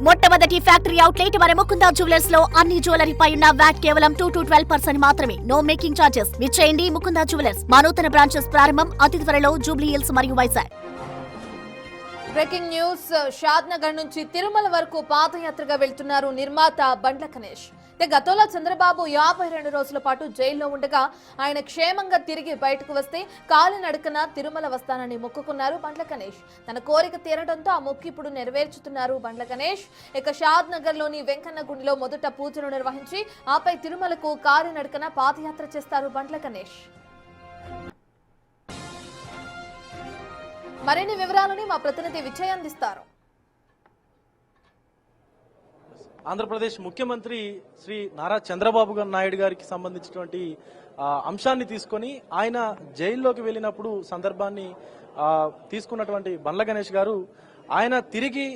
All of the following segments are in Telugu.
మొట్టమొదటి ఫ్యాక్టరీ అవుట్లెట్ మన ముకుందా జ్యువెలర్స్ లో అన్ని జ్యువెలరీపై ఉన్న వ్యాట్ కేవలం 2 to 12% మాత్రమే. No making charges. విచ్చేయండి ముకుందా జ్యువెలర్స్. మా నూతన బ్రాంచెస్ ప్రారంభం అతి త్వరలో జూబ్లీ హిల్స్ మరియు వైజాగ్. Breaking news. షాద్నగర్ నుంచి తిరుమల వరకు పాదయాత్రగా వెళ్తున్నారు నిర్మాత బండ్ల గణేష్. గతంలో చంద్రబాబు 52 రోజుల పాటు జైల్లో ఉండగా ఆయన క్షేమంగా తిరిగి బయటకు వస్తే కాలినడకన తిరుమల వస్తానని మొక్కుకున్నారు బండ్ల గణేష్. తన కోరిక తీరడంతో ఆ మొక్కు ఇప్పుడు నెరవేర్చుతున్నారు బండ్ల గణేష్. ఇక షాద్నగర్ లోని వెంకన్న గుడిలో మొదట పూజలు నిర్వహించి ఆపై తిరుమలకు కాలినడకన పాదయాత్ర చేస్తారు బండ్ల గణేష్. మరిన్ని వివరాలని మా ప్రతినిధి విజయ్ అందిస్తారు. ఆంధ్రప్రదేశ్ ముఖ్యమంత్రి శ్రీ నారా చంద్రబాబు నాయుడు గారికి సంబంధించినటువంటి అంశాన్ని తీసుకొని ఆయన జైల్లోకి వెళ్ళినప్పుడు సందర్భాన్ని తీసుకున్నటువంటి బండ్ల గణేష్ గారు ఆయన తిరిగి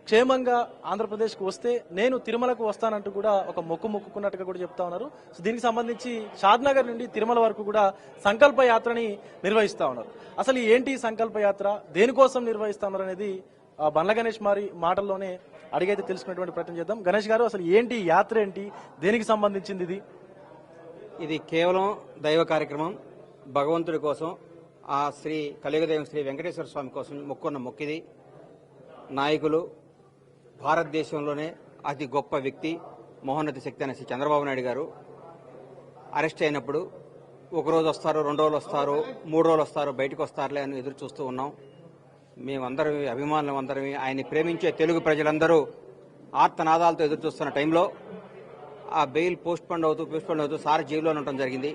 క్షేమంగా ఆంధ్రప్రదేశ్కు వస్తే నేను తిరుమలకు వస్తానంటూ కూడా ఒక మొక్కుకున్నట్టుగా కూడా చెప్తా ఉన్నారు. సో దీనికి సంబంధించి షాద్నగర్ నుండి తిరుమల వరకు కూడా సంకల్ప యాత్రని నిర్వహిస్తా ఉన్నారు. అసలు ఏంటి సంకల్ప యాత్ర, దేనికోసం నిర్వహిస్తా ఉన్నారు అనేది బండ్ల గణేష్ మరి మాటల్లోనే అడిగైతే తెలుసుకునేటువంటి ప్రయత్నం చేద్దాం. గణేష్ గారు, అసలు ఏంటి యాత్ర, ఏంటి, దేనికి సంబంధించింది ఇది కేవలం దైవ కార్యక్రమం. భగవంతుడి కోసం, ఆ శ్రీ కలియుగదైవం శ్రీ వెంకటేశ్వర స్వామి కోసం మొక్కున్న మొక్కిది. నాయకులు, భారతదేశంలోనే అతి గొప్ప వ్యక్తి, మహోన్నత శక్తి అనే శ్రీ చంద్రబాబు నాయుడు గారు అరెస్ట్ అయినప్పుడు ఒకరోజు వస్తారు, 2 రోజులు వస్తారు, 3 రోజులు వస్తారు, బయటకు వస్తారులే అని ఎదురు చూస్తూ ఉన్నాం. మేమందరం అభిమానులు అందరం, ఆయన్ని ప్రేమించే తెలుగు ప్రజలందరూ ఆర్తనాదాలతో ఎదురు చూస్తున్న టైంలో ఆ బెయిల్ పోస్ట్ పోన్ అవుతూ సార్ జైల్లోనే ఉండటం జరిగింది.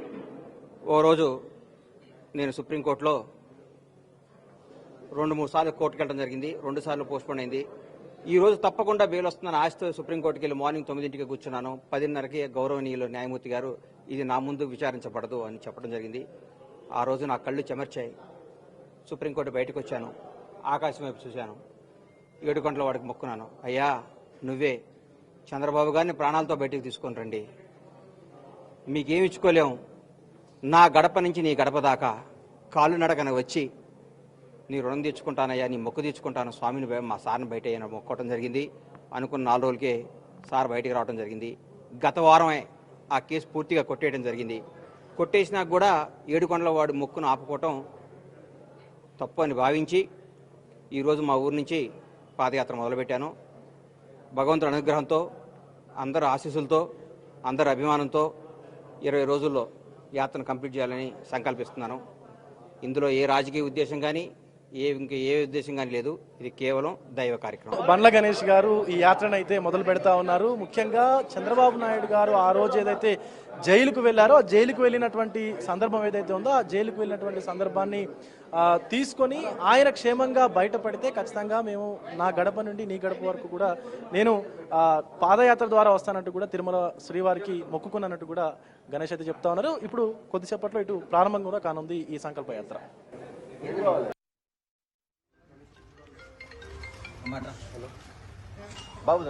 ఓ రోజు నేను సుప్రీంకోర్టులో 2-3 సార్లు కోర్టుకు వెళ్ళడం జరిగింది. 2 సార్లు పోస్ట్ పోన్ అయింది. ఈ రోజు తప్పకుండా బెయిల్ వస్తుందని ఆశతో సుప్రీంకోర్టుకి వెళ్ళి మార్నింగ్ 9ంటికి కూర్చున్నాను. 10:30కి గౌరవనీయులు న్యాయమూర్తి గారు ఇది నా ముందు విచారించబడదు అని చెప్పడం జరిగింది. ఆ రోజు నా కళ్ళు చెమర్చాయి. సుప్రీంకోర్టు బయటకు వచ్చాను, ఆకాశం వైపు చూశాను, 7 గంటల వాడికి మొక్కున్నాను. అయ్యా, నువ్వే చంద్రబాబు గారిని ప్రాణాలతో బయటకు తీసుకొని రండి, మీకేమి ఇచ్చుకోలేము, నా గడప నుంచి నీ గడప దాకా కాళ్ళు నడకన వచ్చి నీ రుణం తీర్చుకుంటానయ్యా, నీ మొక్కు తీర్చుకుంటాను స్వామిని, మా సార్ని బయట మొక్కడం జరిగింది. అనుకున్న 4 రోజులకే సార్ బయటికి రావడం జరిగింది. గత వారమే ఆ కేసు పూర్తిగా కొట్టేయడం జరిగింది. కొట్టేసినాక కూడా 7 గంటల వాడు మొక్కును ఆపుకోవటం తప్పు అని భావించి ఈరోజు మా ఊరు నుంచి పాదయాత్ర మొదలుపెట్టాను. భగవంతుడి అనుగ్రహంతో, అందరి ఆశీస్సులతో, అందరి అభిమానంతో 20 రోజుల్లో యాత్రను కంప్లీట్ చేయాలని సంకల్పిస్తున్నాను. ఇందులో ఏ రాజకీయ ఉద్దేశం కానీ ఏ ఉద్దేశం కానీ లేదు. ఇది కేవలం దైవ కార్యక్రమం. బండ్ల గణేష్ గారు ఈ యాత్రను అయితే మొదలు పెడతా ఉన్నారు. ముఖ్యంగా చంద్రబాబు నాయుడు గారు ఆ రోజు ఏదైతే జైలుకు వెళ్లారో, ఆ జైలుకు వెళ్ళినటువంటి సందర్భం ఏదైతే ఉందో, ఆ జైలుకు వెళ్ళినటువంటి సందర్భాన్ని తీసుకొని ఆయన క్షేమంగా బయటపడితే ఖచ్చితంగా మేము నా గడప నుండి నీ గడప వరకు కూడా నేను పాదయాత్ర ద్వారా వస్తానంటూ కూడా తిరుమల శ్రీవారికి మొక్కుకున్నట్టు కూడా గణేష్ అయితే చెప్తా ఉన్నారు. ఇప్పుడు కొద్దిసేపట్లో ఇటు ప్రారంభం కూడా కానుంది ఈ సంకల్ప యాత్ర. బాబు